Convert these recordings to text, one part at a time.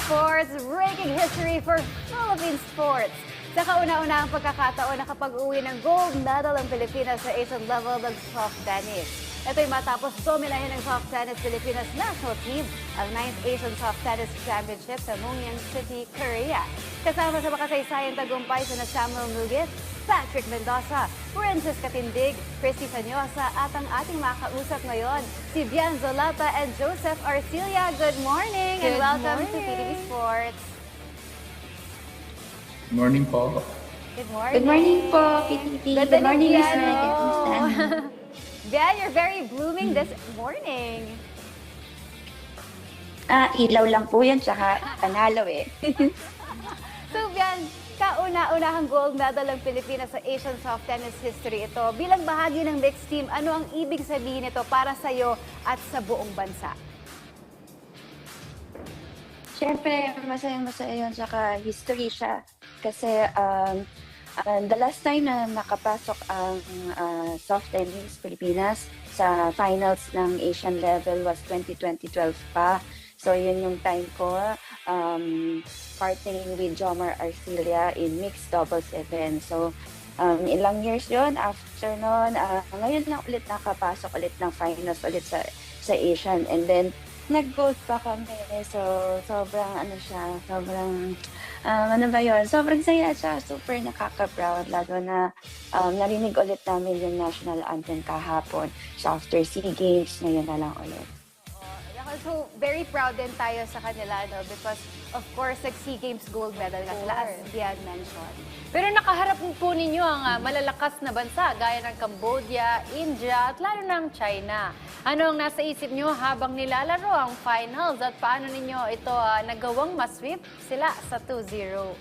Sports, breaking history for Philippine sports. Sa kauna-unahang pagkakataon na kapag-uwi ng gold medal ang Pilipinas sa Asian level ng soft tennis. Ito'y matapos dominahin ng soft tennis Pilipinas national team ang 9th Asian Soft Tennis Championship sa Monyang City, Korea. Kasama sa makasaysayang tagumpay sa Samuel Nugget, Patrick Mendoza, Princess Katindig, Christy Sanyosa at ang ating makausap ngayon, si Bian Zolata and Joseph Arcilia. Good morning and welcome to PTV Sports. Good morning po. Good morning. Good morning po, PTV. Good morning, Miss Meg and Miss Anna. Bian, you're very blooming this morning. Ilaw lang po yan, tsaka panalo eh. So, Bian, kauna-unahang gold medal ng Pilipinas sa Asian Soft Tennis history ito. Bilang bahagi ng mixed team, ano ang ibig sabihin nito para sa iyo at sa buong bansa? Siyempre, masayang-masaya yun, tsaka history siya. Kasi the last time na nakapasok ang soft tennis Pilipinas sa finals ng Asian level was 2012 pa. So, yun yung time ko, partnering with Jomar Arcilia in mixed doubles event. So, ilang years yun, after nun, ngayon lang ulit nakapasok ulit ng finals ulit sa Asian. And then, nag-gold pa kami. So, sobrang sobrang saya siya. Super nakaka-proud. Lalo na narinig ulit namin yung national anthem kahapon. So, after SEA Games, ngayon na lang ulit. So, very proud din tayo sa kanila, no? Because, of course, nag-SEA Games gold medal nga sila, as Bian mentioned. Pero nakaharap po ninyo ang malalakas na bansa gaya ng Cambodia, India at lalo ng China. Ano ang nasa isip nyo habang nilalaro ang finals at paano ninyo ito nagawang masweep sila sa 2-0?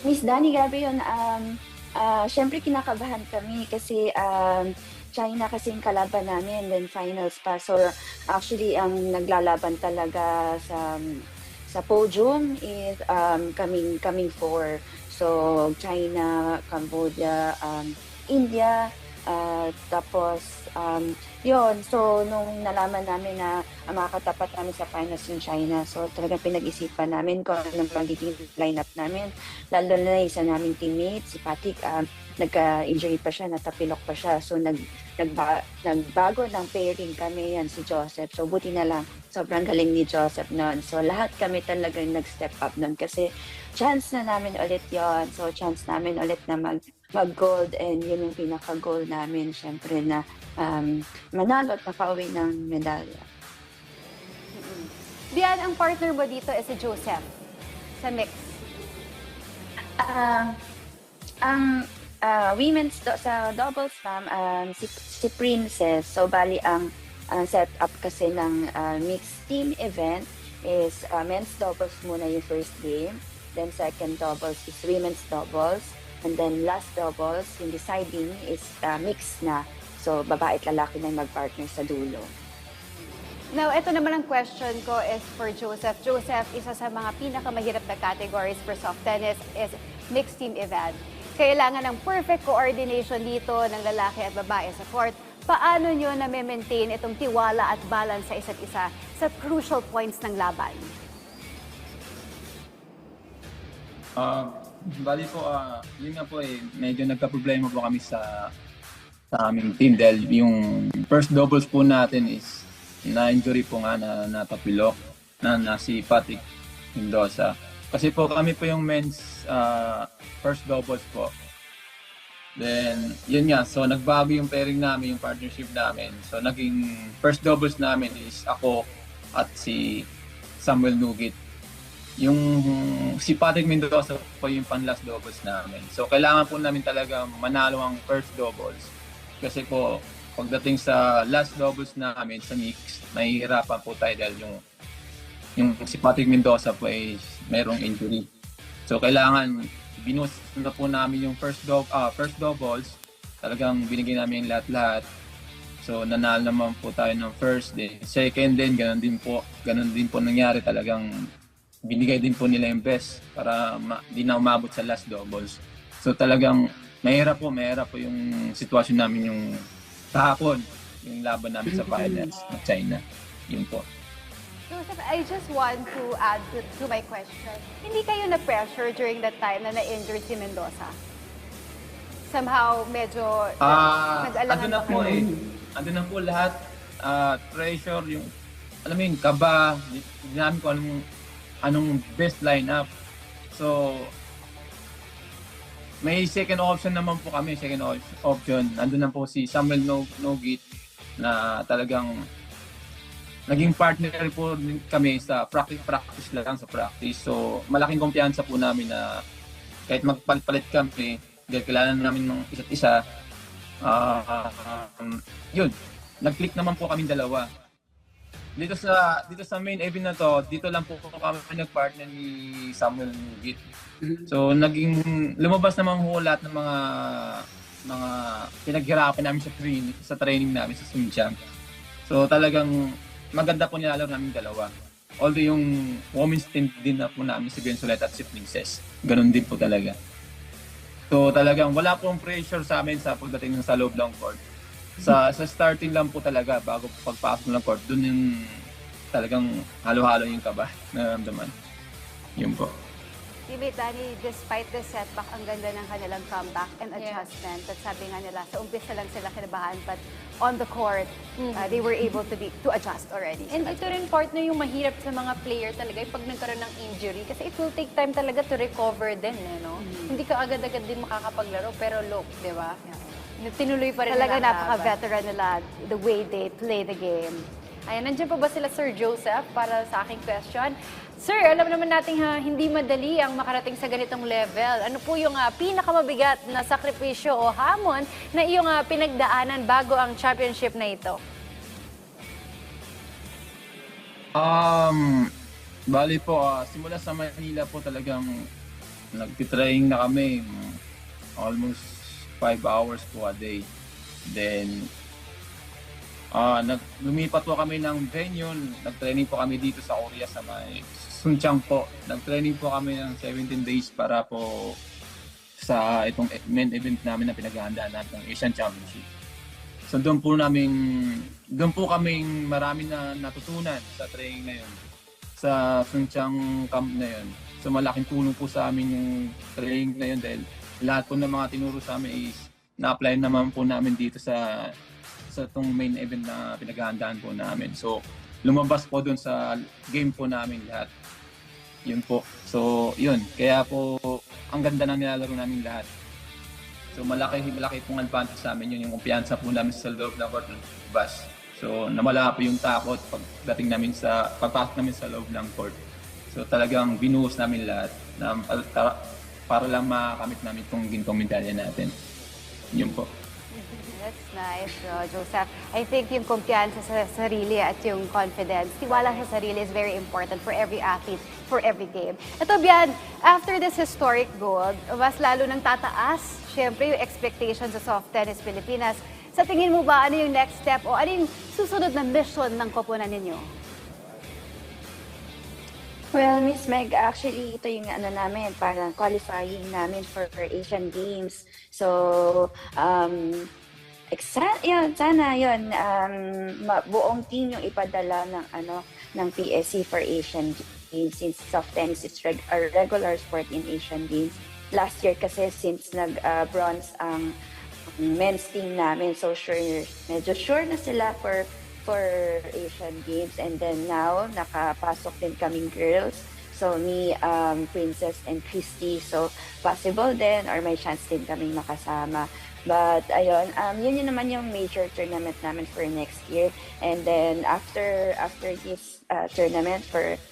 Miss Dani, grabe yun. Siyempre kinakabahan kami kasi China kasi yung kalaban namin, then finals pa. So actually, ang naglalaban talaga sa podium is coming four. So China, Cambodia, India, tapos yun. So nung nalaman namin na makakatapat namin sa finals yung China, so talagang pinag-isipan namin kung anong magiging lineup namin. Lalo na isa naming teammate, si Patrick, nagka-injury pa siya, natapilok pa siya. So nagbago ng pairing kami, yan si Joseph. So buti na lang, sobrang galing ni Joseph noon. So lahat kami talagang nag-step up noon kasi chance na namin ulit yon. So chance namin ulit na mag-gold, and yun yung pinaka-goal namin, syempre na manalo at makauwi ng medalya. Bian, ang partner mo dito is si Joseph sa mix. Ang women's sa doubles si Princess. So bali ang setup kasi ng mixed team event is men's doubles muna yung first game, then second doubles is women's doubles, and then last doubles yung deciding is mixed na. So babae at lalaki na yung mag-partner sa dulo. Now, ito naman ang question ko is for Joseph. Joseph, isa sa mga pinakamahirap na categories for soft tennis is mixed team event. Kailangan ng perfect coordination dito ng lalaki at babae sa court. Paano nyo na-maintain itong tiwala at balance sa isa't isa sa crucial points ng laban? Bali po, yun nga po medyo nagka-problema po kami sa aming team dahil yung first doubles po natin is na-injury po nga na natapilok na si Patrick Mendoza. Kasi po kami po yung men's first doubles po. Then, yun nga. So, nagbago yung pairing namin, yung partnership namin. So, naging first doubles namin is ako at si Samuel Nugget. Yung si Patrick Mendoza po yung pan-last doubles namin. So, kailangan po namin talaga manalo ang first doubles. Kasi po, pagdating sa last doubles namin sa mix, nahihirapan po tayo dahil yung si Patrick Mendoza po ay merong injury. So, kailangan binus na po namin yung first doubles. Talagang binigay namin yung lahat-lahat. So, nanalo naman po tayo ng first day. Second din, ganun din po nangyari. Talagang binigay din po nila yung best para di na umabot sa last doubles. So, talagang mahirap po yung sitwasyon namin yung kahapon, yung laban namin sa finals ng China. Yun po. Joseph, I just want to add to my question. Hindi kayo na-pressure during that time na na-injury si Mendoza? Somehow, medyo nag-alangan Andun na ba po kayo? Andun na po lahat. Pressure, yung, alam mo yun, kaba. Hindi namin ko anong best lineup. So, may second option naman po kami. Second option. Andun na po si Samuel Nogit na talagang naging partner po kami sa practice lang sa practice. So, malaking kumpiyansa po namin na kahit magpalit kami, dahil kilala namin ng isa't isa, yun, nag-click naman po kami dalawa. Dito sa main event na to, dito lang po kami nag-partner ni Samuel Nugit. So, lumabas naman po lahat ng mga pinaghirapan namin sa training namin sa Sunchang. So, talagang maganda po nilalaro namin dalawa. Although yung women's team din na po namin si Bensolet at si Princess. Ganun din po talaga. So talagang wala pong pressure sa amin sa pagdating sa loob ng court. Sa starting lang po talaga, bago pagpasok ng court, dun yung talagang halo-halo yung kaba na naramdaman. Yun po. Teammate Danny, despite the setback, ang ganda ng kanilang comeback and adjustment. At sabi nga nila, sa umpisa lang sila kinabahan, but on the court, they were able to adjust already. And ito rin partner yung mahirap sa mga player talaga yung pag nagkaroon ng injury kasi it will take time talaga to recover din, no? Hindi ka agad-agad din makakapaglaro pero look, di ba? Tinuloy pa rin Talaga nila ang laban. napaka-veteran nila, the way they play the game. Ayan, nandiyan pa ba sila Sir Joseph para sa aking question? Sir, alam naman natin hindi madali ang makarating sa ganitong level. Ano po yung pinakamabigat na sakripisyo o hamon na iyong pinagdaanan bago ang championship na ito? Bali po, simula sa Manila po talagang nagtitrain na kami almost 5 hours po a day. Then, lumipat po kami ng venue, nag-training po kami dito sa Korea sa may Sunchang po. Nag-training po kami ng 17 days para po sa itong main event namin na pinaghahandaan natin ng Asian Championship. So doon po kaming marami na natutunan sa training na yun. Sa Sunchang camp na yun. So malaking tulong po sa amin yung training na yun dahil lahat po ng mga tinuro sa amin is na-apply naman po namin dito sa itong main event na pinaghahandaan po namin. So lumabas po doon sa game po namin lahat. Yun po. So, yun. Kaya po, ang ganda ng nilalaro namin lahat. So, malaki pong advantage sa amin yun. Yung kumpiyansa po namin sa loob ng court ng bus. So, nawala po yung takot pagpasok namin sa loob ng court. So, talagang binuhos namin lahat na, para lang makamit namin itong gintong medalya natin. Yun po. That's nice, Joseph. I think yung kumpiyansa sa sarili at yung confidence, tiwala sa sarili is very important for every athlete, for every game. Ito, Bian, after this historic gold, mas lalo nang tataas, syempre, yung expectations sa Soft Tennis Pilipinas. Sa tingin mo ba, ano yung next step o ano yung susunod na mission ng koponan ninyo? Well, Miss Meg, actually, ito yung namin, parang qualifying namin for Asian Games. So, sana yun, buong team yung ipadala ng PSC for Asian Games since soft tennis is a regular sport in Asian Games. Last year kasi since nag-bronze ang men's team namin, so medyo sure na sila for Asian Games, and then now nakapasok din kaming girls. So me, Princess and Christy, so possible din or may chance din kaming makasama. But ayun, yun naman yung major tournament namin for next year. And then after this tournament,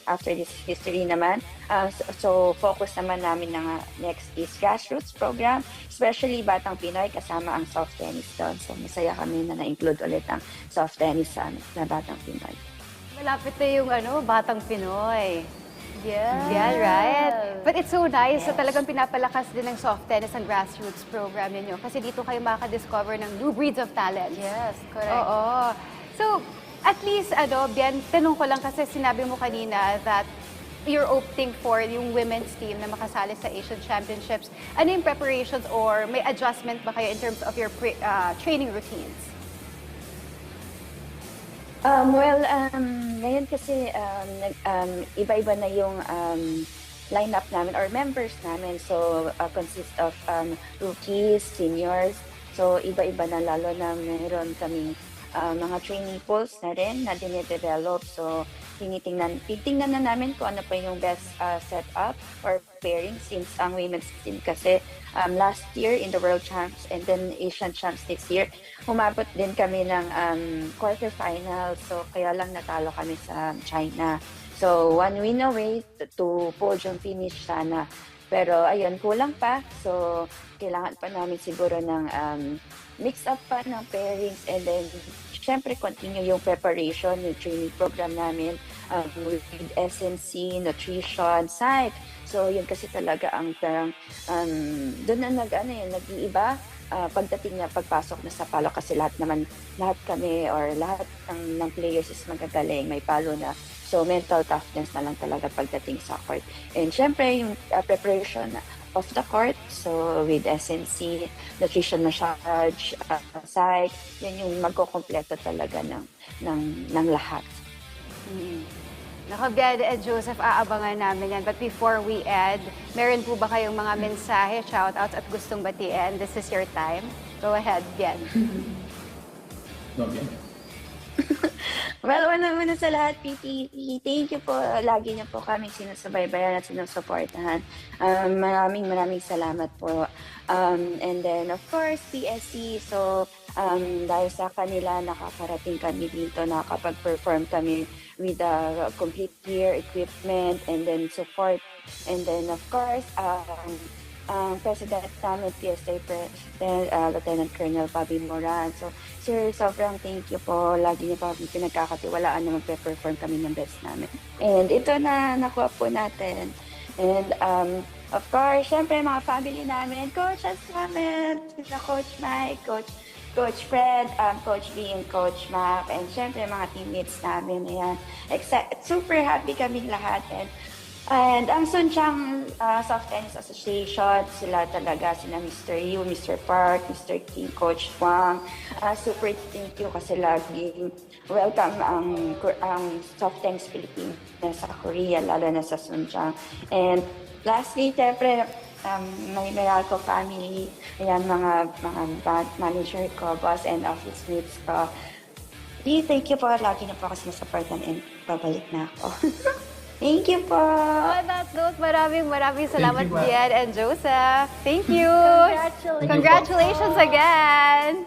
after this history naman, so focus naman namin na next is grassroots program, especially Batang Pinoy kasama ang soft tennis doon. So masaya kami na na-include ulit ang soft tennis na Batang Pinoy. Malapit na yung Batang Pinoy. Yeah. Yeah, right? But it's so nice Yes. na talagang pinapalakas din ng soft tennis ang grassroots program ninyo. Kasi dito kayo makaka-discover ng new breeds of talent. Yes, correct. Oo. So, at least, Bian, tanong ko lang kasi sinabi mo kanina that you're opting for yung women's team na makasali sa Asian Championships. Ano yung preparations or may adjustment ba kayo in terms of your training routines? Ngayon kasi iba-iba na yung lineup namin or members namin. So, consist of rookies, seniors. So, iba-iba na lalo na meron kaming mga trainee pools na rin na dine-develop. So, titingnan na namin kung ano pa yung best setup or pairing since ang women's team kasi last year in the World Champs and then Asian Champs this year, umabot din kami ng quarterfinal. So, kaya lang natalo kami sa China. So, one win away to podium finish sana. Pero, ayun, kulang pa. So, kailangan pa namin siguro ng mix-up pa ng pairings and then, syempre, continue yung preparation, yung training program namin with SNC, nutrition, psych. So, yun kasi talaga ang parang doon na nag-iiba pagdating na pagpasok na sa palo kasi lahat kami or lahat ng players is magagaling, may palo na. So, mental toughness na lang talaga pagdating sa court. And syempre, yung preparation of the court, so with SNC, nutrition massage, psych, yan yung magkukompleto talaga ng lahat. Nako, Bian and Joseph, aabangan namin yan. But before we end, meron po ba kayong mga mensahe, shoutouts at gustong batiin? This is your time. Go ahead, Bian. No, Bian. Well, una sa lahat, PTV, thank you po. Lagi niyo po kaming sinusubaybayan at sinusuportahan. Maraming salamat po. And then, of course, PSC. So, dahil sa kanila, nakakarating kami dito, nakakapag-perform kami with the complete gear, equipment, and then support. And then, of course, President namin, PSA President, Lieutenant Colonel Bobby Moran. So, sir, sobrang thank you po. Lagi niyo pa pinagkakatiwalaan na magpe-perform kami ng best namin. And ito na nakuha po natin. And, of course, syempre, mga family namin, coaches namin, sila Coach Mike, Coach Fred, Coach B, and Coach Mac, and syempre, mga teammates namin. Ayan. Super happy kaming lahat. And ang Suncheon Soft Tennis Association, sila Mr. Yu, Mr. Park, Mr. King, Coach Wang. Super thank you kasi laging welcome ang Soft Tennis Philippines sa Korea, lalo na sa Suncheon. And lastly, syempre, may Meralco family, ayan, mga manager ko, boss and office mates ko. Thank you po, lagi na po kasi nasupportan and babalik na ako. Thank you po. On that note, maraming salamat, Thank you, Bian and Joseph. Thank you. Congratulations. Congratulations again.